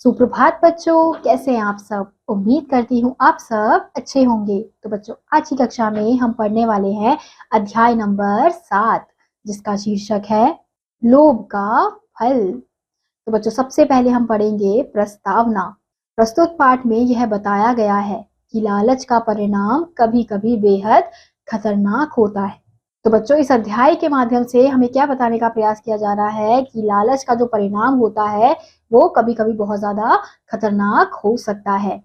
सुप्रभात बच्चों, कैसे हैं आप सब। उम्मीद करती हूँ आप सब अच्छे होंगे। तो बच्चों, आज की कक्षा में हम पढ़ने वाले हैं अध्याय नंबर 7, जिसका शीर्षक है लोभ का फल। तो बच्चों, सबसे पहले हम पढ़ेंगे प्रस्तावना। प्रस्तुत पाठ में यह बताया गया है कि लालच का परिणाम कभी कभी बेहद खतरनाक होता है। तो बच्चों, इस अध्याय के माध्यम से हमें क्या बताने का प्रयास किया जा रहा है कि लालच का जो परिणाम होता है वो कभी कभी बहुत ज्यादा खतरनाक हो सकता है।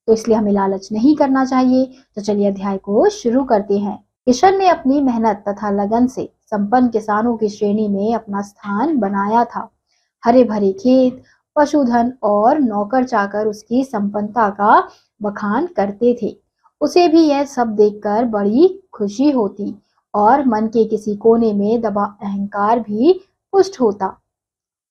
तो इसलिए हमें लालच नहीं करना चाहिए। तो चलिए अध्याय को शुरू करते हैं। किशन ने अपनी मेहनत तथा लगन से संपन्न किसानों की श्रेणी में अपना स्थान बनाया था। हरे भरे खेत, पशुधन और नौकर चाकर उसकी संपन्नता का बखान करते थे। उसे भी यह सब देखकर बड़ी खुशी होती और मन के किसी कोने में दबा अहंकार भी पुष्ट होता।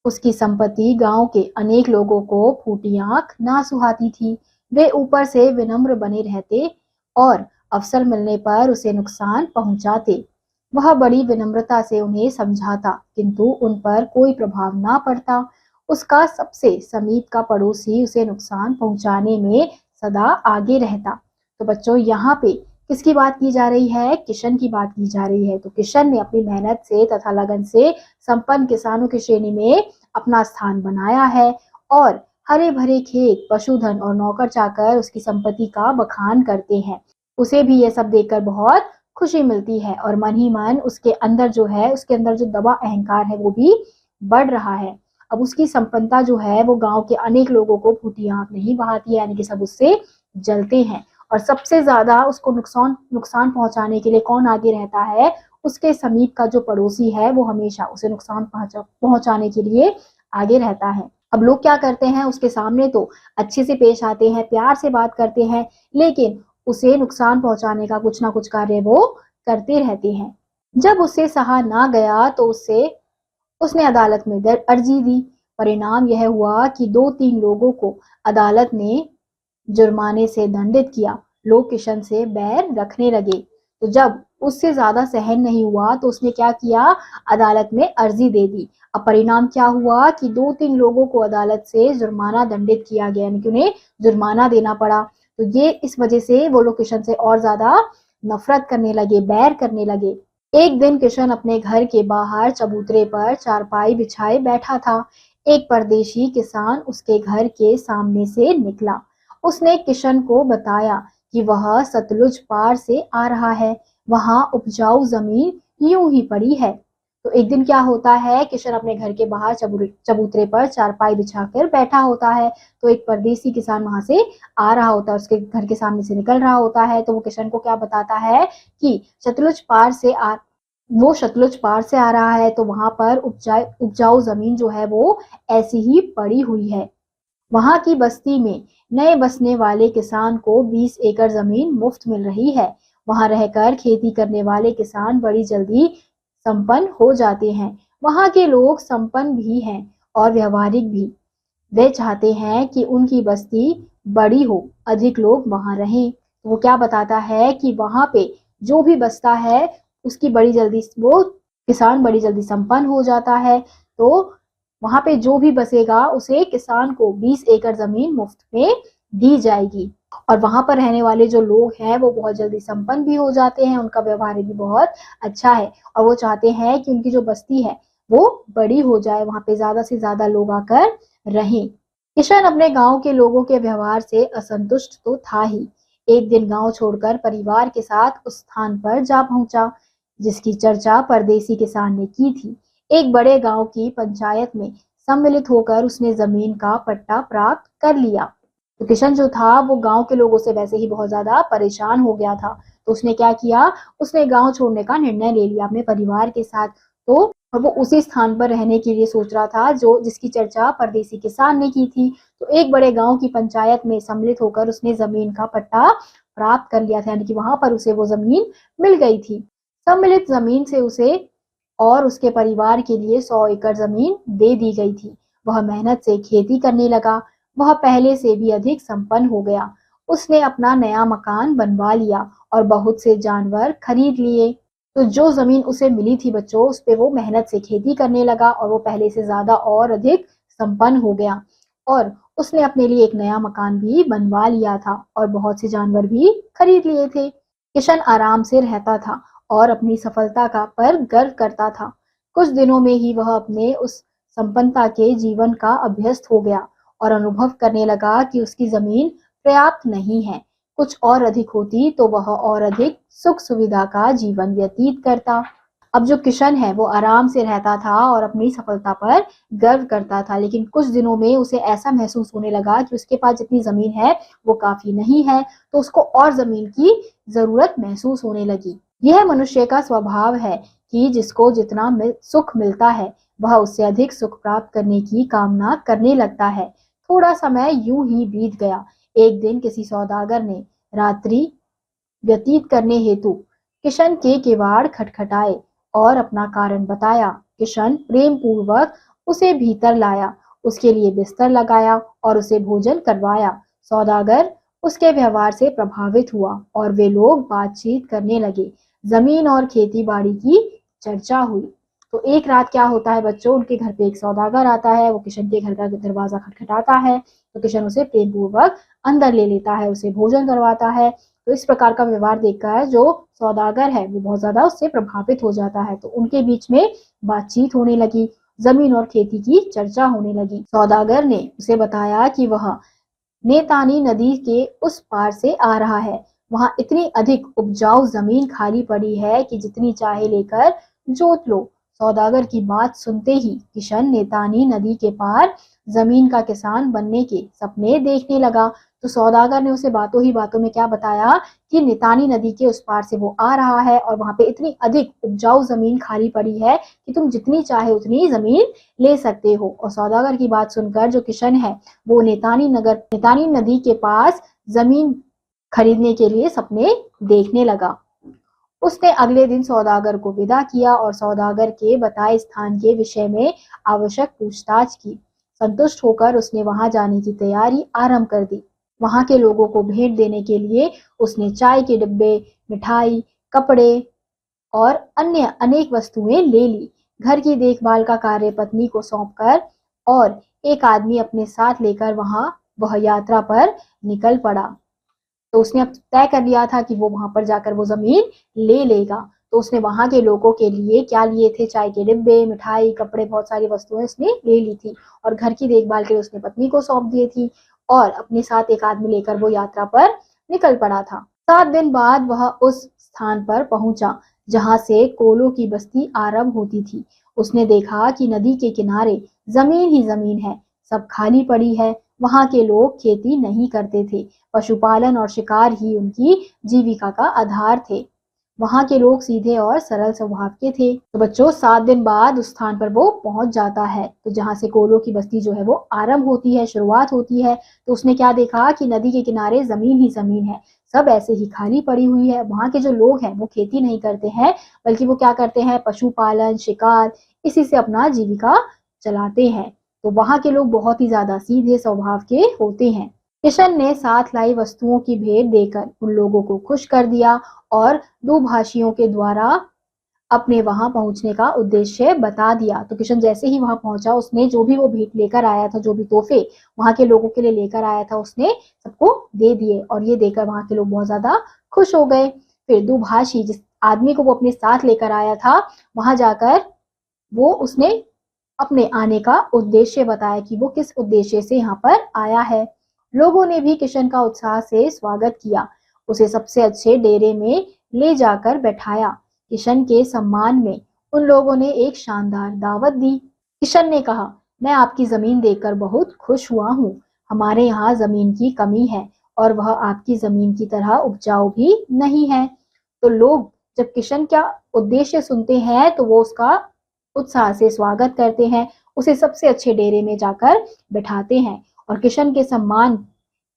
उसकी संपत्ति गांव के अनेक लोगों को फूटी आंख ना सुहाती थी। वे ऊपर से विनम्र बने रहते और अवसर मिलने पर उसे नुकसान पहुंचाते। वह बड़ी विनम्रता से उन्हें समझाता, किंतु उन पर कोई प्रभाव ना पड़ता। उसका सबसे समीप का पड़ोसी उसे नुकसान पहुंचाने में सदा आगे रहता। तो बच्चों, यहाँ पे किसकी बात की जा रही है? किशन की बात की जा रही है। तो किशन ने अपनी मेहनत से तथा लगन से संपन्न किसानों की श्रेणी में अपना स्थान बनाया है और हरे भरे खेत, पशुधन और नौकर चाकर उसकी संपत्ति का बखान करते हैं। उसे भी ये सब देखकर बहुत खुशी मिलती है और मन ही मन उसके अंदर जो दबा अहंकार है वो भी बढ़ रहा है। अब उसकी संपन्नता जो है वो गांव के अनेक लोगों को फूटी आंख नहीं बहाती है, यानी कि सब उससे जलते हैं। और सबसे ज्यादा उसको नुकसान पहुंचाने के लिए कौन आगे रहता है? उसके समीप का जो पड़ोसी है वो हमेशा उसे नुकसान पहुंचाने के लिए आगे रहता है। अब लोग क्या करते हैं? उसके सामने तो अच्छे से पेश आते हैं, प्यार से बात करते हैं, लेकिन उसे नुकसान पहुंचाने का कुछ ना कुछ कार्य वो करते रहते हैं। जब उससे सहा ना गया तो उसने अदालत में अर्जी दी। परिणाम यह हुआ कि 2-3 लोगों को अदालत ने जुर्माने से दंडित किया। लोग किशन से बैर रखने लगे। तो जब उससे ज्यादा सहन नहीं हुआ तो उसने क्या किया? अदालत में अर्जी दे दी। अब परिणाम क्या हुआ कि 2-3 लोगों को अदालत से जुर्माना दंडित किया गया, यानी कि उन्हें जुर्माना देना पड़ा। तो ये इस वजह से वो लोग किशन से और ज्यादा नफरत करने लगे, बैर करने लगे। एक दिन किशन अपने घर के बाहर चबूतरे पर चारपाई बिछाए बैठा था। एक परदेशी किसान उसके घर के सामने से निकला। उसने किशन को बताया कि वह सतलुज पार से आ रहा है, वहां उपजाऊ जमीन यूं ही पड़ी है। तो एक दिन क्या होता है? किशन अपने घर के बाहर चबूतरे पर चारपाई बिछाकर बैठा होता है। तो एक परदेसी किसान वहां से आ रहा होता है, उसके घर के सामने से निकल रहा होता है। तो वो किशन को क्या बताता है कि वो सतलुज पार से आ रहा है, तो वहां पर उपजाऊ जमीन जो है वो ऐसी ही पड़ी हुई है। वहां की बस्ती में नए बसने वाले किसान को 20 एकड़ जमीन मुफ्त मिल रही है। वहां रहकर खेती करने वाले किसान बड़ी जल्दी संपन्न हो जाते हैं। वहां के लोग संपन्न भी हैं और व्यवहारिक भी। वे चाहते हैं कि उनकी बस्ती बड़ी हो, अधिक लोग वहां रहें। तो वो क्या बताता है कि वहां पे जो भी बसता है उसकी वो किसान बड़ी जल्दी संपन्न हो जाता है। तो वहां पे जो भी बसेगा उसे किसान को 20 एकड़ जमीन मुफ्त में दी जाएगी। और वहां पर रहने वाले जो लोग हैं वो बहुत जल्दी संपन्न भी हो जाते हैं, उनका व्यवहार भी बहुत अच्छा है और वो चाहते हैं कि उनकी जो बस्ती है वो बड़ी हो जाए, वहां पे ज्यादा से ज्यादा लोग आकर रहें। किशन अपने गांव के लोगों के व्यवहार से असंतुष्ट तो था ही। एक दिन गांव छोड़कर परिवार के साथ उस स्थान पर जा पहुंचा जिसकी चर्चा परदेसी किसान ने की थी। एक बड़े गांव की पंचायत में सम्मिलित होकर उसने जमीन का पट्टा प्राप्त कर लिया। तो किशन जो था वो गांव के लोगों से वैसे ही बहुत ज्यादा परेशान हो गया था। तो उसने क्या किया? उसने गांव छोड़ने का निर्णय ले लिया अपने परिवार के साथ। तो वो उसी स्थान पर रहने के लिए सोच रहा था जो जिसकी चर्चा परदेसी किसान ने की थी। तो एक बड़े गांव की पंचायत में सम्मिलित होकर उसने जमीन का पट्टा प्राप्त कर लिया था, यानी कि वहां पर उसे वो जमीन मिल गई थी। सम्मिलित जमीन से उसे और उसके परिवार के लिए 100 एकड़ जमीन दे दी गई थी। वह मेहनत से खेती करने लगा। वह पहले से भी अधिक संपन्न हो गया। उसने अपना नया मकान बनवा लिया और बहुत से जानवर खरीद लिए। तो जो जमीन उसे मिली थी बच्चों, उस पे वो मेहनत से खेती करने लगा और वो पहले से ज्यादा और अधिक संपन्न हो गया। और उसने अपने लिए एक नया मकान भी बनवा लिया था और बहुत से जानवर भी खरीद लिए थे। किशन आराम से रहता था और अपनी सफलता का पर गर्व करता था। कुछ दिनों में ही वह अपने उस संपन्नता के जीवन का अभ्यस्त हो गया और अनुभव करने लगा कि उसकी जमीन पर्याप्त नहीं है। कुछ और अधिक होती तो वह और अधिक सुख सुविधा का जीवन व्यतीत करता। अब जो किशन है वो आराम से रहता था और अपनी सफलता पर गर्व करता था, लेकिन कुछ दिनों में उसे ऐसा महसूस होने लगा कि उसके पास जितनी जमीन है वो काफी नहीं है, तो उसको और जमीन की जरूरत महसूस होने लगी। यह मनुष्य का स्वभाव है कि जिसको जितना सुख मिलता है वह उससे अधिक सुख प्राप्त करने की कामना करने लगता है। थोड़ा समय यूं ही बीत गया। एक दिन किसी सौदागर ने रात्रि व्यतीत करने हेतु किशन के किवाड़ खटखटाए और अपना कारण बताया। किशन प्रेम पूर्वक उसे भीतर लाया, उसके लिए बिस्तर लगाया और उसे भोजन करवाया। सौदागर उसके व्यवहार से प्रभावित हुआ और वे लोग बातचीत करने लगे। जमीन और खेती बाड़ी की चर्चा हुई। तो एक रात क्या होता है बच्चों, उनके घर पे एक सौदागर आता है। वो किशन के घर का दरवाजा खटखटाता है तो किशन उसे प्रेम पूर्वक अंदर ले लेता है, उसे भोजन करवाता है। तो इस प्रकार का व्यवहार देखकर जो सौदागर है वो बहुत ज्यादा उससे प्रभावित हो जाता है। तो उनके बीच में बातचीत होने लगी, जमीन और खेती की चर्चा होने लगी। सौदागर ने उसे बताया कि वह नेतानी नदी के उस पार से आ रहा है। वहां इतनी अधिक उपजाऊ जमीन खाली पड़ी है कि जितनी चाहे लेकर जोत लो। सौदागर की बात सुनते ही किशन नेतानी नदी के पार जमीन का किसान बनने के सपने देखने लगा। तो सौदागर ने उसे बातों ही बातों में क्या बताया कि नेतानी नदी के उस पार से वो आ रहा है और वहां पे इतनी अधिक उपजाऊ जमीन खाली पड़ी है कि तुम जितनी चाहे उतनी जमीन ले सकते हो। और सौदागर की बात सुनकर जो किशन है वो नेतानी नदी के पास जमीन खरीदने के लिए सपने देखने लगा। उसने अगले दिन सौदागर को विदा किया और सौदागर के बताए स्थान के विषय में आवश्यक पूछताछ की। संतुष्ट होकर उसने वहां जाने की तैयारी आरंभ कर दी। वहां के लोगों को भेंट देने के लिए उसने चाय के डिब्बे, मिठाई, कपड़े और अन्य अनेक वस्तुएं ले ली। घर की देखभाल का कार्य पत्नी को सौंपकर और एक आदमी अपने साथ लेकर वह यात्रा पर निकल पड़ा। तो उसने अब तय कर लिया था कि वो वहां पर जाकर वो जमीन ले लेगा। तो उसने वहां के लोगों के लिए क्या लिए थे, चाय के डिब्बे, मिठाई, कपड़े, बहुत सारी वस्तुएं उसने ले ली थी और घर की देखभाल के लिए उसने पत्नी को सौंप दी थी और अपने साथ एक आदमी लेकर वो यात्रा पर निकल पड़ा था। 7 दिन बाद वह उस स्थान पर पहुंचा जहां से कोलों की बस्ती आरंभ होती थी। उसने देखा कि नदी के किनारे जमीन ही जमीन है, सब खाली पड़ी है। वहां के लोग खेती नहीं करते थे, पशुपालन और शिकार ही उनकी जीविका का आधार थे। वहां के लोग सीधे और सरल स्वभाव के थे। तो बच्चों 7 दिन बाद उस स्थान पर वो पहुंच जाता है, तो जहां से कोलों की बस्ती जो है वो आरंभ होती है, शुरुआत होती है। तो उसने क्या देखा कि नदी के किनारे जमीन ही जमीन है, सब ऐसे ही खाली पड़ी हुई है। वहां के जो लोग हैं वो खेती नहीं करते हैं, बल्कि वो क्या करते हैं, पशुपालन, शिकार, इसी से अपना जीविका चलाते हैं। तो वहां के लोग बहुत ही ज्यादा सीधे स्वभाव के होते हैं। किशन ने साथ लाई वस्तुओं की भेंट देकर उन लोगों को खुश कर दिया और दुभाषियों के द्वारा अपने वहां पहुंचने का उद्देश्य बता दिया। तो किशन जैसे ही वहां पहुंचा उसने जो भी वो भेंट लेकर आया था, जो भी तोहफे वहां के लोगों के लिए लेकर आया था, उसने सबको दे दिए और ये देकर वहां के लोग बहुत ज्यादा खुश हो गए। फिर दुभाषी जिस आदमी को वो अपने साथ लेकर आया था, वहां जाकर वो उसने अपने आने का उद्देश्य बताया कि वो किस उद्देश्य से यहाँ पर आया है। लोगों ने भी किशन का उत्साह से स्वागत किया, उसे सबसे अच्छे डेरे में ले जाकर बैठाया। किशन के सम्मान में उन लोगों ने एक शानदार दावत दी। किशन ने कहा, मैं आपकी जमीन देखकर बहुत खुश हुआ हूँ। हमारे यहाँ जमीन की कमी है और वह आपकी जमीन की तरह उपजाऊ भी नहीं है। तो लोग जब किशन का उद्देश्य सुनते हैं तो वो उसका उत्साह से स्वागत करते हैं, उसे सबसे अच्छे डेरे में जाकर बिठाते हैं और किशन के सम्मान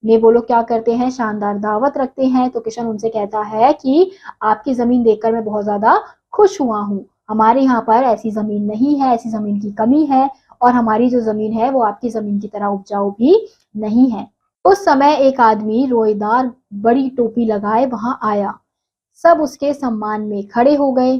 में वो लोग क्या करते हैं, शानदार दावत रखते हैं। तो किशन उनसे कहता है कि आपकी जमीन देखकर मैं बहुत ज्यादा खुश हुआ हूँ। हमारे यहाँ पर ऐसी जमीन नहीं है, ऐसी जमीन की कमी है और हमारी जो जमीन है वो आपकी जमीन की तरह उपजाऊ भी नहीं है। उस समय एक आदमी रोएदार बड़ी टोपी लगाए वहां आया। सब उसके सम्मान में खड़े हो गए।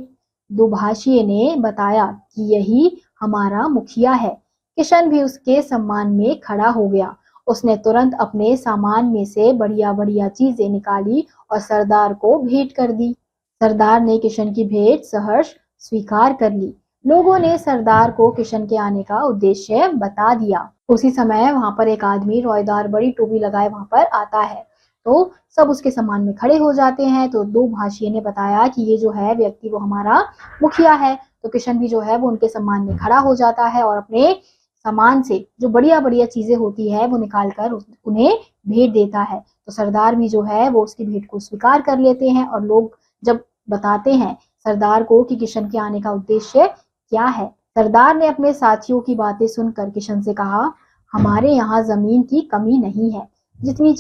दुभाषी ने बताया कि यही हमारा मुखिया है। किशन भी उसके सम्मान में खड़ा हो गया। उसने तुरंत अपने सामान में से बढ़िया बढ़िया चीजें निकाली और सरदार को भेंट कर दी। सरदार ने किशन की भेंट सहर्ष स्वीकार कर ली। लोगों ने सरदार को किशन के आने का उद्देश्य बता दिया। उसी समय वहां पर एक आदमी रोएदार बड़ी टोपी लगाए वहां पर आता है, तो सब उसके सम्मान में खड़े हो जाते हैं। तो दो भाषिए ने बताया कि ये जो है व्यक्ति वो हमारा मुखिया है। तो किशन भी जो है वो उनके सम्मान में खड़ा हो जाता है और अपने सामान से जो बढ़िया बढ़िया चीजें होती है वो निकाल कर उन्हें भेंट देता है। तो सरदार भी जो है वो उसकी भेंट को स्वीकार कर लेते हैं और लोग जब बताते हैं सरदार को कि किशन के आने का उद्देश्य क्या है, सरदार ने अपने साथियों की बातें सुनकर किशन से कहा, हमारे यहाँ जमीन की कमी नहीं है, जितनी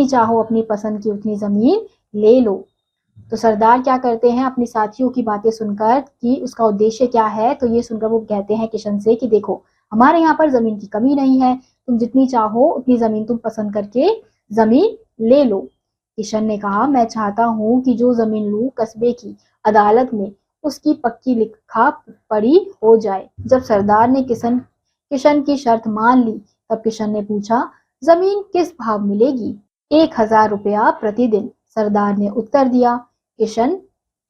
चाहो अपनी पसंद की उतनी जमीन ले लो। तो सरदार क्या करते हैं, अपनी साथियों की बातें सुनकर कि उसका उद्देश्य क्या है, तो ये सुनकर वो कहते हैं किशन से कि देखो हमारे यहाँ पर जमीन की कमी नहीं है, तुम जितनी चाहो उतनी जमीन तुम पसंद करके जमीन ले लो। किशन ने कहा, मैं चाहता हूँ कि जो जमीन लूं कस्बे की अदालत में उसकी पक्की लिखा पड़ी हो जाए। जब सरदार ने किशन की शर्त मान ली, तब किशन ने पूछा, जमीन किस भाव मिलेगी? 1000 रुपया प्रतिदिन, सरदार ने उत्तर दिया। किशन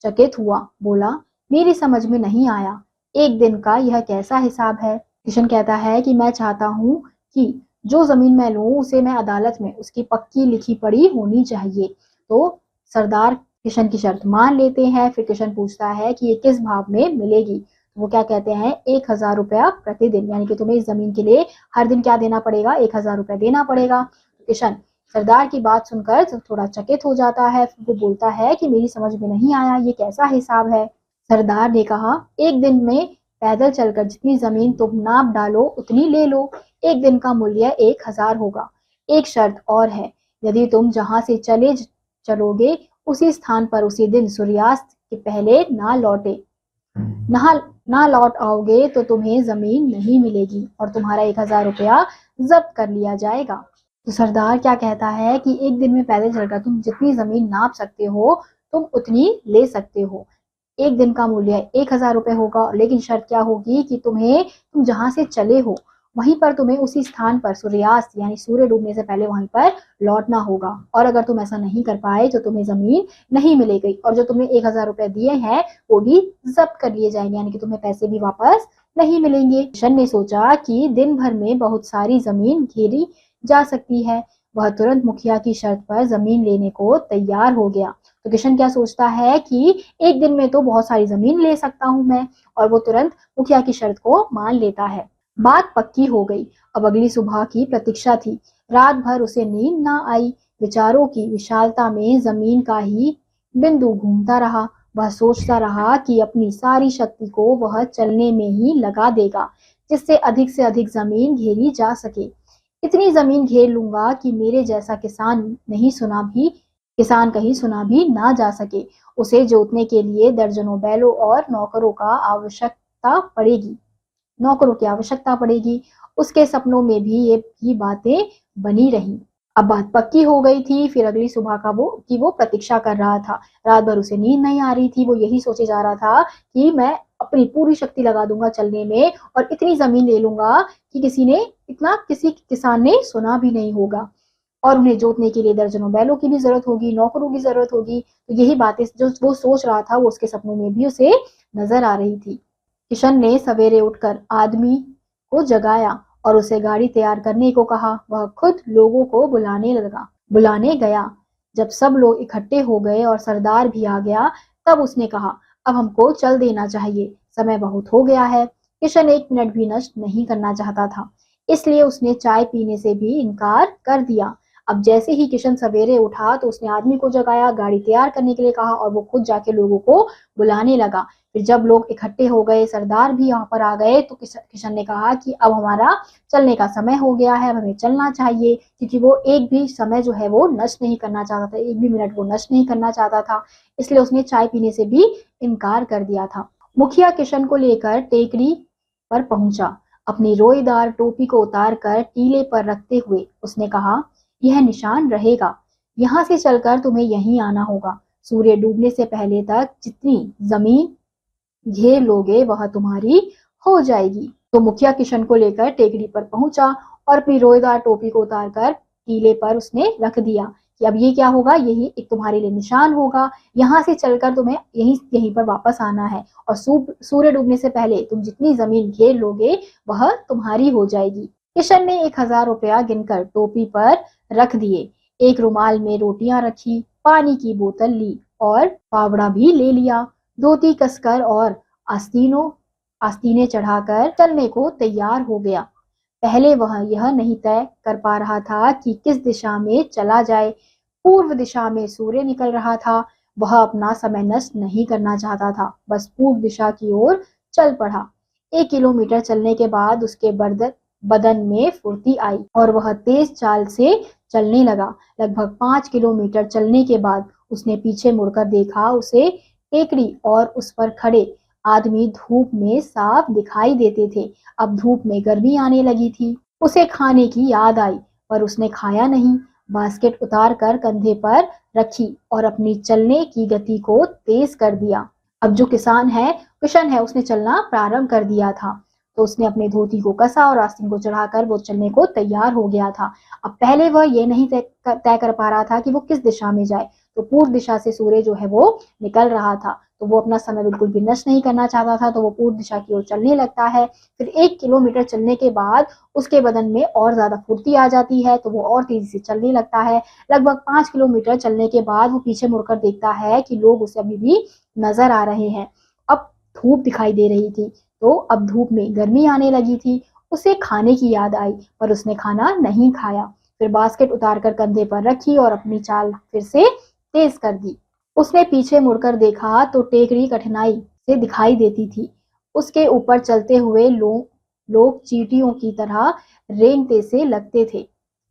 चकित हुआ, बोला, मेरी समझ में नहीं आया, एक दिन का यह कैसा हिसाब है? किशन कहता है कि मैं चाहता हूँ कि जो जमीन मैं लूं उसे मैं अदालत में उसकी पक्की लिखी पड़ी होनी चाहिए। तो सरदार किशन की शर्त मान लेते हैं। फिर किशन पूछता है कि ये किस भाव में मिलेगी? तो वो क्या कहते हैं, 1000 रुपया प्रतिदिन, यानी कि तुम्हें इस जमीन के लिए हर दिन क्या देना पड़ेगा, 1000 रुपया देना पड़ेगा। किशन सरदार की बात सुनकर थोड़ा चकित हो जाता है। वो बोलता है कि मेरी समझ में नहीं आया, ये कैसा हिसाब है? सरदार ने कहा, एक दिन में पैदल चलकर जितनी जमीन तुम नाप डालो उतनी ले लो, एक दिन का मूल्य 1000 होगा। एक शर्त और है, यदि तुम जहां से चलोगे उसी स्थान पर उसी दिन सूर्यास्त के पहले ना लौट आओगे तो तुम्हें जमीन नहीं मिलेगी और तुम्हारा 1000 रुपया जब्त कर लिया जाएगा। तो सरदार क्या कहता है कि एक दिन में पैदल चलकर तुम जितनी जमीन नाप सकते हो तुम उतनी ले सकते हो। एक दिन का मूल्य 1000 रुपये होगा, लेकिन शर्त क्या होगी कि तुम जहां से चले हो वहीं पर तुम्हें उसी स्थान पर सूर्यास्त यानी सूर्य डूबने से पहले वहीं पर लौटना होगा। और अगर तुम ऐसा नहीं कर पाए तो तुम्हें जमीन नहीं मिलेगी और जो तुमने 1000 रुपये दिए हैं वो भी जब्त कर लिए जाएंगे, यानी कि तुम्हें पैसे भी वापस नहीं मिलेंगे। किशन ने सोचा कि दिन भर में बहुत सारी जमीन घेरी जा सकती है। वह तुरंत मुखिया की शर्त पर जमीन लेने को तैयार हो गया। तो किशन क्या सोचता है कि एक दिन में तो बहुत सारी जमीन ले सकता हूं मैं, और वो तुरंत मुखिया की शर्त को मान लेता है। बात पक्की हो गई। अब अगली सुबह की प्रतीक्षा थी। रात भर उसे नींद ना आई। विचारों की विशालता में जमीन का ही बिंदु घूमता रहा। वह सोचता रहा कि अपनी सारी शक्ति को वह चलने में ही लगा देगा, जिससे अधिक से अधिक जमीन घेरी जा सके। इतनी जमीन घेर लूंगा कि मेरे जैसा किसान कहीं सुना भी ना जा सके। उसे जोतने के लिए दर्जनों बैलों और नौकरों की आवश्यकता पड़ेगी। उसके सपनों में भी ये बातें बनी रही। अब बात पक्की हो गई थी। फिर अगली सुबह वो प्रतीक्षा कर रहा था। रात भर उसे नींद नहीं आ रही थी। वो यही सोचे जा रहा था कि मैं अपनी पूरी शक्ति लगा दूंगा चलने में और इतनी जमीन ले लूंगा कि किसी किसान ने सुना भी नहीं होगा, और उन्हें जोतने के लिए दर्जनों बैलों की भी जरूरत होगी, नौकरों की जरूरत होगी। तो यही बातें जो वो सोच रहा था वो उसके सपनों में भी उसे नजर आ रही थी। किशन ने सवेरे उठकर आदमी को जगाया और उसे गाड़ी तैयार करने को कहा। वह खुद लोगों को बुलाने गया। जब सब लोग इकट्ठे हो गए और सरदार भी आ गया, तब उसने कहा, अब हमको चल देना चाहिए, समय बहुत हो गया है। किशन एक मिनट भी नष्ट नहीं करना चाहता था, इसलिए उसने चाय पीने से भी इनकार कर दिया। अब जैसे ही किशन सवेरे उठा तो उसने आदमी को जगाया, गाड़ी तैयार करने के लिए कहा और वो खुद जाके लोगों को बुलाने लगा। फिर जब लोग इकट्ठे हो गए, सरदार भी यहाँ पर आ गए, तो किशन ने कहा कि अब हमारा चलने का समय हो गया है, अब हमें चलना चाहिए, क्योंकि वो एक भी समय जो है वो नष्ट नहीं करना चाहता था, एक भी मिनट वो नष्ट नहीं करना चाहता था। इसलिए उसने चाय पीने से भी इनकार कर दिया था। मुखिया किशन को लेकर टेकरी पर पहुंचा। अपनी रोईदार टोपी को उतार कर टीले पर रखते हुए उसने कहा, यह निशान रहेगा, यहाँ से चलकर तुम्हें यहीं आना होगा। सूर्य डूबने से पहले तक जितनी जमीन घेर लोगे वह तुम्हारी हो जाएगी। तो मुखिया किशन को लेकर टेकरी पर पहुंचा और अपनी रोएदार टोपी को उतारकर टीले पर उसने रख दिया कि अब ये क्या होगा, यही एक तुम्हारे लिए निशान होगा, यहाँ से चलकर तुम्हें यहीं पर वापस आना है और सूर्य डूबने से पहले तुम जितनी जमीन घेर लोगे वह तुम्हारी हो जाएगी। किशन ने 1000 रुपया गिनकर टोपी पर रख दिए, एक रुमाल में रोटियां रखी, पानी की बोतल ली और फावड़ा भी ले लिया। धोती कसकर और आस्तीनें चढ़ाकर चलने को तैयार हो गया। पहले वह यह नहीं तय कर पा रहा था कि किस दिशा में चला जाए। पूर्व दिशा में सूर्य निकल रहा था, वह अपना समय नष्ट नहीं करना चाहता था, बस पूर्व दिशा की ओर चल पड़ा। 1 किलोमीटर चलने के बाद उसके बदन में फुर्ती आई और वह तेज चाल से चलने लगा। लगभग 5 किलोमीटर चलने के बाद उसने पीछे मुड़कर देखा। उसे टेकरी और उस पर खड़े आदमी धूप में साफ दिखाई देते थे। अब धूप में गर्मी आने लगी थी। उसे खाने की याद आई, पर उसने खाया नहीं। बास्केट उतार कर कंधे पर रखी और अपनी चलने की गति को तेज कर दिया। अब जो किशन है उसने चलना प्रारंभ कर दिया था। तो उसने अपने धोती को कसा और आस्तीन को चढ़ाकर वो चलने को तैयार हो गया था। अब पहले वह ये नहीं तय कर पा रहा था कि वो किस दिशा में जाए। तो पूर्व दिशा से सूर्य जो है वो निकल रहा था, तो वो अपना समय बिल्कुल भी नष्ट नहीं करना चाहता था, तो वो पूर्व दिशा की ओर चलने लगता है। फिर 1 किलोमीटर चलने के बाद उसके बदन में और ज्यादा फुर्ती आ जाती है, तो वो और तेजी से चलने लगता है। लगभग 5 किलोमीटर चलने के बाद वो पीछे मुड़कर देखता है कि लोग उसे अभी भी नजर आ रहे हैं। अब धूप दिखाई दे रही थी, तो अब धूप में गर्मी आने लगी थी। उसे खाने की याद आई, पर उसने खाना नहीं खाया। फिर बास्केट उतारकर कंधे पर रखी और अपनी चाल फिर से तेज कर दी। उसने पीछे मुड़कर देखा तो टेकरी कठिनाई से दिखाई देती थी। उसके ऊपर चलते हुए लोग चींटियों की तरह रेंगते से लगते थे।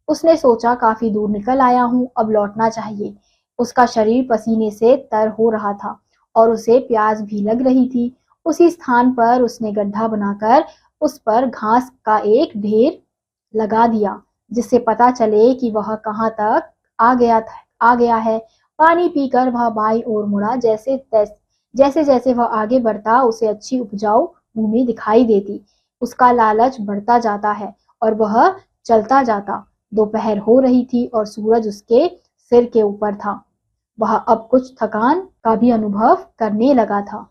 उसने सोचा, काफी दूर निकल आया हूँ, अब लौटना चाहिए। उसका शरीर पसीने से तर हो रहा था और उसे प्यास भी लग रही थी। उसी स्थान पर उसने गड्ढा बनाकर उस पर घास का एक ढेर लगा दिया, जिससे पता चले कि वह कहाँ तक आ गया है। पानी पीकर वह बाईं ओर मुड़ा। जैसे जैसे वह आगे बढ़ता उसे अच्छी उपजाऊ भूमि दिखाई देती। उसका लालच बढ़ता जाता है और वह चलता जाता। दोपहर हो रही थी और सूरज उसके सिर के ऊपर था। वह अब कुछ थकान का भी अनुभव करने लगा था।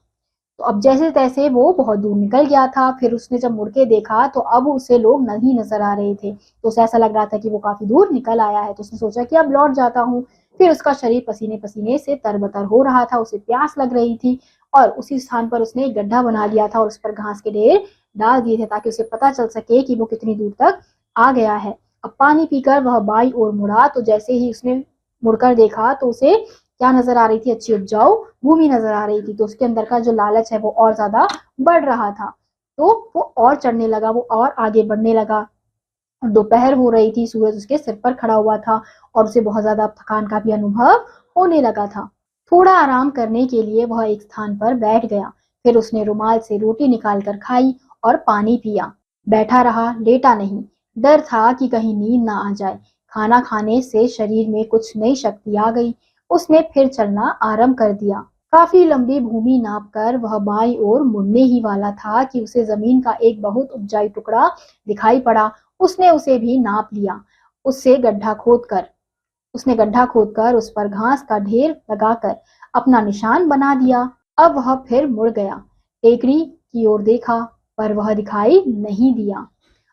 तो अब जैसे तैसे वो बहुत दूर निकल गया था। फिर उसने जब मुड़ के देखा तो अब उसे लोग नहीं नजर आ रहे थे, तो उसे ऐसा लग रहा था कि वो काफी दूर निकल आया है। तो उसने सोचा कि अब लौट जाता हूँ। फिर उसका शरीर पसीने पसीने से तरबतर हो रहा था, उसे प्यास लग रही थी और उसी स्थान पर उसने एक गड्ढा बना लिया था और उस पर घास के ढेर डाल दिए थे, ताकि उसे पता चल सके कि वो कितनी दूर तक आ गया है। अब पानी पीकर वह बाईं ओर मुड़ा, तो जैसे ही उसने मुड़कर देखा तो उसे क्या नजर आ रही थी, अच्छी उपजाऊ भूमि नजर आ रही थी। तो उसके अंदर का जो लालच है वो और ज्यादा बढ़ रहा था, तो वो और चढ़ने लगा, वो और आगे बढ़ने लगा। दोपहर हो रही थी, सूरज उसके सिर पर खड़ा हुआ था और उसे बहुत ज्यादा थकान का भी अनुभव होने लगा था। थोड़ा आराम करने के लिए वह एक स्थान पर बैठ गया। फिर उसने रुमाल से रोटी निकालकर खाई और पानी पिया। बैठा रहा, लेटा नहीं। डर था कि कहीं नींद ना आ जाए। खाना खाने से शरीर में कुछ नई शक्ति आ गई। उसने फिर चलना आरंभ कर दिया। काफी लंबी भूमि नापकर वह बाईं ओर मुड़ने ही वाला था कि उसे जमीन का एक बहुत उपजाऊ टुकड़ा दिखाई पड़ा। उसने उसे भी नाप लिया। उसने गड्ढा खोदकर उस पर घास का ढेर लगाकर अपना निशान बना दिया। अब वह फिर मुड़ गया। टेकरी की ओर देखा, पर वह दिखाई नहीं दिया।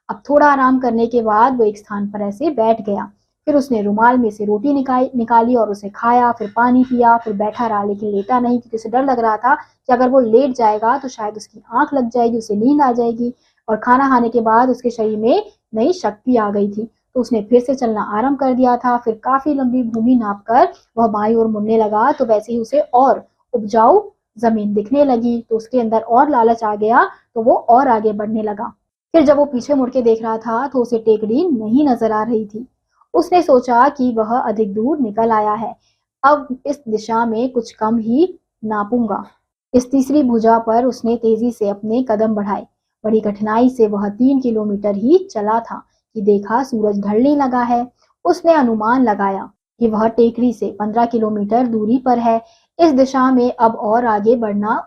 अब थोड़ा आराम करने के बाद वो एक स्थान पर ऐसे बैठ गया। फिर उसने रुमाल में से रोटी निकाली और उसे खाया। फिर पानी पिया। फिर बैठा रहा, लेकिन लेटा नहीं, क्योंकि उसे डर लग रहा था कि अगर वो लेट जाएगा तो शायद उसकी आंख लग जाएगी, उसे नींद आ जाएगी। और खाना खाने के बाद उसके शरीर में नई शक्ति आ गई थी, तो उसने फिर से चलना आरंभ कर दिया था। फिर काफी लंबी भूमि नापकर वह बाईं ओर मुड़ने लगा, तो वैसे ही उसे और उपजाऊ जमीन दिखने लगी, तो उसके अंदर और लालच आ गया, तो वो और आगे बढ़ने लगा। फिर जब वो पीछे मुड़ के देख रहा था तो उसे टेकरी नहीं नजर आ रही थी। उसने सोचा कि वह अधिक दूर निकल आया है, अब इस दिशा में कुछ कम ही नापूंगा। इस तीसरी भुजा पर उसने तेजी से अपने कदम बढ़ाए। बड़ी कठिनाई से वह 3 किलोमीटर ही चला था कि देखा सूरज ढलने लगा है। उसने अनुमान लगाया कि वह टेकरी से 15 किलोमीटर दूरी पर है। इस दिशा में अब और आगे बढ़ना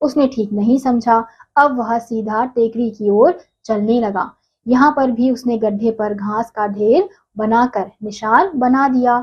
उसने ठीक नहीं समझा। अब वह सीधा टेकरी की ओर चलने लगा। यहाँ पर भी उसने गड्ढे पर घास का ढेर बनाकर निशान बना दिया।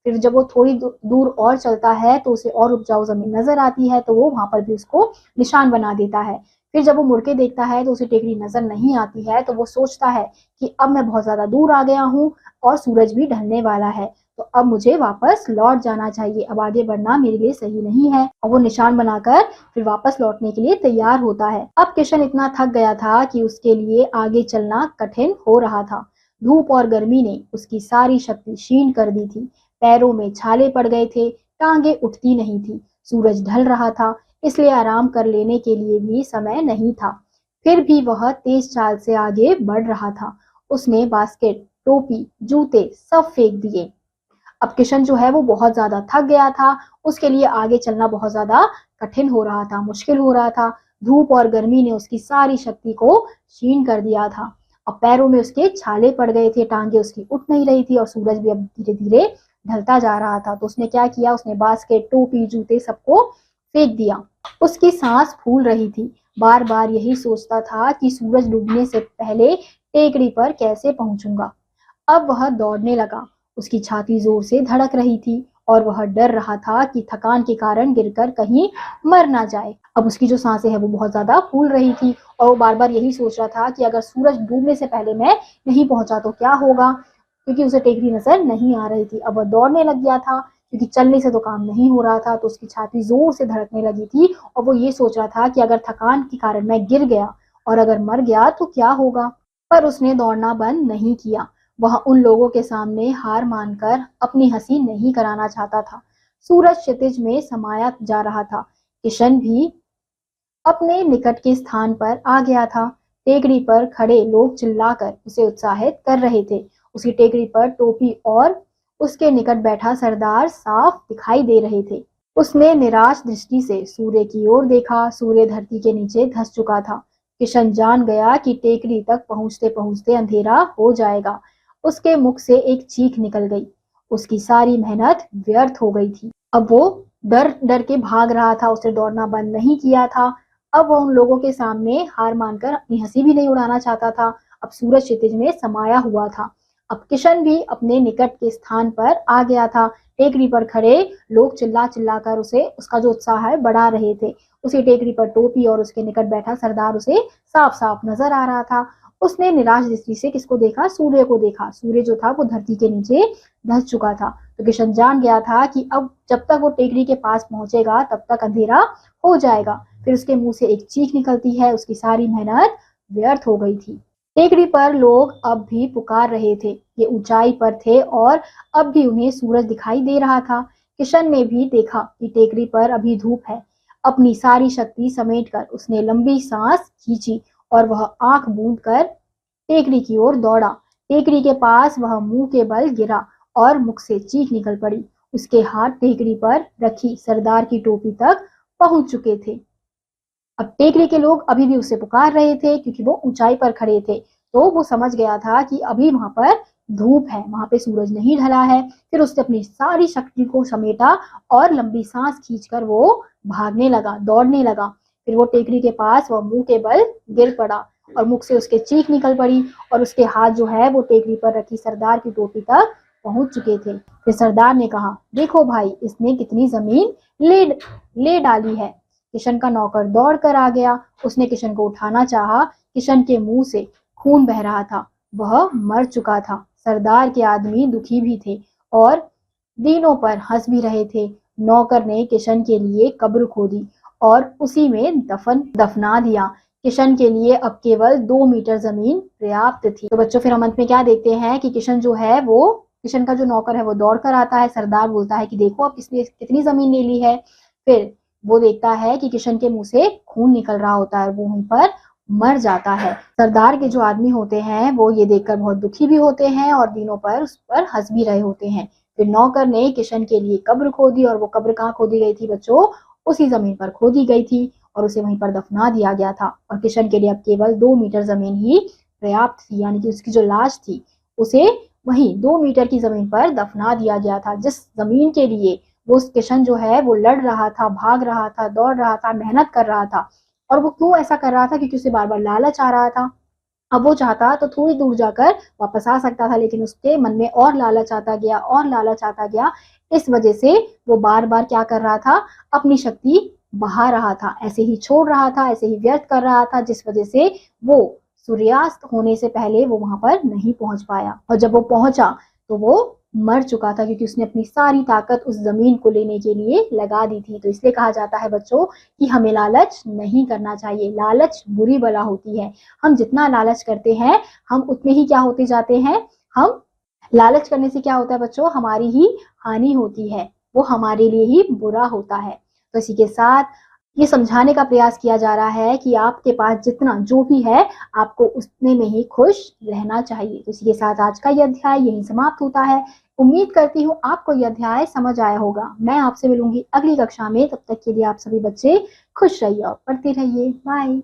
फिर जब वो थोड़ी दूर और चलता है तो उसे और उपजाऊ जमीन नजर आती है, तो वो वहां पर भी उसको निशान बना देता है। फिर जब वो मुड़ के देखता है तो उसे टेकरी नजर नहीं आती है, तो वो सोचता है कि अब मैं बहुत ज्यादा दूर आ गया हूँ और सूरज भी ढलने वाला है, तो अब मुझे वापस लौट जाना चाहिए, अब आगे बढ़ना मेरे लिए सही नहीं है। और वो निशान बनाकर फिर वापस लौटने के लिए तैयार होता है। अब किशन इतना थक गया था कि उसके लिए आगे चलना कठिन हो रहा था। धूप और गर्मी ने उसकी सारी शक्ति क्षीण कर दी थी। पैरों में छाले पड़ गए थे, टांगे उठती नहीं थी। सूरज ढल रहा था, इसलिए आराम कर लेने के लिए भी समय नहीं था। फिर भी वह तेज चाल से आगे बढ़ रहा था। उसने बास्केट, टोपी, जूते सब फेंक दिए। अब किशन जो है वो बहुत ज्यादा थक गया था। उसके लिए आगे चलना बहुत ज्यादा कठिन हो रहा था, मुश्किल हो रहा था। धूप और गर्मी ने उसकी सारी शक्ति को क्षीण कर दिया था। अब पैरों में उसके छाले पड़ गए थे, टांगे उसकी उठ नहीं रही थी और सूरज भी अब धीरे धीरे ढलता जा रहा था। तो उसने क्या किया, उसने बास्केट, टोपी, जूते सबको फेंक दिया। उसकी सांस फूल रही थी। बार बार यही सोचता था कि सूरज डूबने से पहले टेकड़ी पर कैसे पहुंचूंगा। अब वह दौड़ने लगा। उसकी छाती जोर से धड़क रही थी और वह डर रहा था कि थकान के कारण गिरकर कहीं मर ना जाए। अब उसकी जो सांसें हैं वो बहुत ज्यादा फूल रही थी और वो बार बार यही सोच रहा था कि अगर सूरज डूबने से पहले मैं नहीं पहुंचा तो क्या होगा, क्योंकि उसे टेकरी नजर नहीं आ रही थी। अब वह दौड़ने लग गया था, क्योंकि चलने से तो काम नहीं हो रहा था, तो उसकी छाती जोर से धड़कने लगी थी और वो ये सोच रहा था कि अगर थकान के कारण मैं गिर गया और अगर मर गया तो क्या होगा। पर उसने दौड़ना बंद नहीं किया। वह उन लोगों के सामने हार मानकर अपनी हंसी नहीं कराना चाहता था। सूरज क्षितिज में समाया जा रहा था। किशन भी अपने निकट के स्थान पर आ गया था। टेकड़ी पर खड़े लोग चिल्लाकर उसे उत्साहित कर रहे थे। उसकी टेकड़ी पर टोपी और उसके निकट बैठा सरदार साफ दिखाई दे रहे थे। उसने निराश दृष्टि से सूर्य की ओर देखा। सूर्य धरती के नीचे धंस चुका था। किशन जान गया कि टेकड़ी तक पहुंचते पहुंचते अंधेरा हो जाएगा। उसके मुख से एक चीख निकल गई। उसकी सारी मेहनत व्यर्थ हो गई थी। अब वो डर डर के भाग रहा था, उसने दौड़ना बंद नहीं किया था। अब वो उन लोगों के सामने हार मानकर अपनी हंसी भी नहीं उड़ाना चाहता था। अब सूरज क्षितिज में समाया हुआ था। अब किशन भी अपने निकट के स्थान पर आ गया था। टेकरी पर खड़े लोग चिल्ला चिल्ला कर उसे उसका जो उत्साह है बढ़ा रहे थे। उसी टेकरी पर टोपी और उसके निकट बैठा सरदार उसे साफ साफ नजर आ रहा था। उसने निराश दृष्टि से किसको देखा, सूर्य को देखा। सूर्य जो था वो धरती के नीचे धंस चुका था। तो किशन जान गया था कि अब जब तक वो टेकरी के पास पहुंचेगा तब तक अंधेरा हो जाएगा। फिर उसके मुंह से एक चीख निकलती है। उसकी सारी मेहनत व्यर्थ हो गई थी। टेकरी पर लोग अब भी पुकार रहे थे। ये ऊंचाई पर थे और अब भी उन्हें सूरज दिखाई दे रहा था। किशन ने भी देखा कि टेकरी पर अभी धूप है। अपनी सारी शक्ति समेटकर उसने लंबी सांस खींची और वह आंख बूंद कर टेकरी की ओर दौड़ा। टेकरी के पास वह मुंह के बल गिरा और मुख से चीख निकल पड़ी। उसके हाथ टेकरी पर रखी सरदार की टोपी तक पहुंच चुके थे। अब टेकरी के लोग अभी भी उसे पुकार रहे थे, क्योंकि वो ऊंचाई पर खड़े थे। तो वो समझ गया था कि अभी वहां पर धूप है, वहां पे सूरज नहीं ढला है। फिर उसने अपनी सारी शक्ति को समेटा और लंबी सांस खींचकर वो भागने लगा, दौड़ने लगा। फिर वो टेकरी के पास वह मुंह के बल गिर पड़ा और मुख से उसके चीख निकल पड़ी और उसके हाथ जो है वो टेकरी पर रखी सरदार की टोपी तक पहुंच चुके थे। फिर सरदार ने कहा, देखो भाई, इसने कितनी जमीन ले ले डाली है। किशन का नौकर दौड़ कर आ गया। उसने किशन को उठाना चाहा। किशन के मुंह से खून बह रहा था, वह मर चुका था। सरदार के आदमी दुखी भी थे और दीनों पर हंस भी रहे थे। नौकर ने किशन के लिए कब्र खोदी और उसी में दफना दिया। किशन के लिए अब केवल 2 मीटर जमीन पर्याप्त थी। तो बच्चों, फिर हम अंत में क्या देखते हैं कि किशन जो है वो, किशन का जो नौकर है वो दौड़ कर आता है। सरदार बोलता है कि देखो अब इसने कितनी जमीन ले ली है। फिर वो देखता है कि किशन के मुंह से खून निकल रहा होता है, वो वहीं पर मर जाता है। सरदार के जो आदमी होते हैं वो ये देखकर बहुत दुखी भी होते हैं और दिनों पर उस पर हंस भी रहे होते हैं। फिर नौकर ने किशन के लिए कब्र खोदी और वो कब्र कहाँ खोदी गई थी बच्चों, उसी जमीन पर खोदी गई थी और उसे वहीं पर दफना दिया गया था। और किशन के लिए अब केवल 2 मीटर जमीन ही पर्याप्त थी, यानी कि उसकी जो लाश थी उसे वहीं 2 मीटर की जमीन पर दफना दिया गया था। जिस जमीन के लिए वो किशन जो है वो लड़ रहा था, भाग रहा था, दौड़ रहा था, मेहनत कर रहा था। और वो क्यों ऐसा कर रहा था? क्योंकि उसे बार बार लालच आ रहा था। अब वो चाहता तो थोड़ी दूर जाकर वापस आ सकता था, लेकिन उसके मन में और लालच आता गया और लालच आता गया। इस वजह से वो बार बार क्या कर रहा था? अपनी शक्ति बहा रहा था, ऐसे ही छोड़ रहा था, ऐसे ही व्यर्थ कर रहा था, जिस वजह से वो सूर्यास्त होने से पहले वो वहां पर नहीं पहुंच पाया। और जब वो पहुंचा तो वो मर चुका था, क्योंकि उसने अपनी सारी ताकत उस जमीन को लेने के लिए लगा दी थी। तो इसलिए कहा जाता है बच्चों कि हमें लालच नहीं करना चाहिए। लालच बुरी बला होती है। हम जितना लालच करते हैं हम उतने ही क्या होते जाते हैं? हम लालच करने से क्या होता है बच्चों? हमारी ही हानि होती है, वो हमारे लिए ही बुरा होता है। तो इसी के साथ ये समझाने का प्रयास किया जा रहा है कि आपके पास जितना जो भी है आपको उतने में ही खुश रहना चाहिए। तो इसी के साथ आज का ये अध्याय यहीं समाप्त होता है। उम्मीद करती हूँ आपको यह अध्याय समझ आया होगा। मैं आपसे मिलूंगी अगली कक्षा में, तब तक के लिए आप सभी बच्चे खुश रहिए और पढ़ते रहिए। बाय।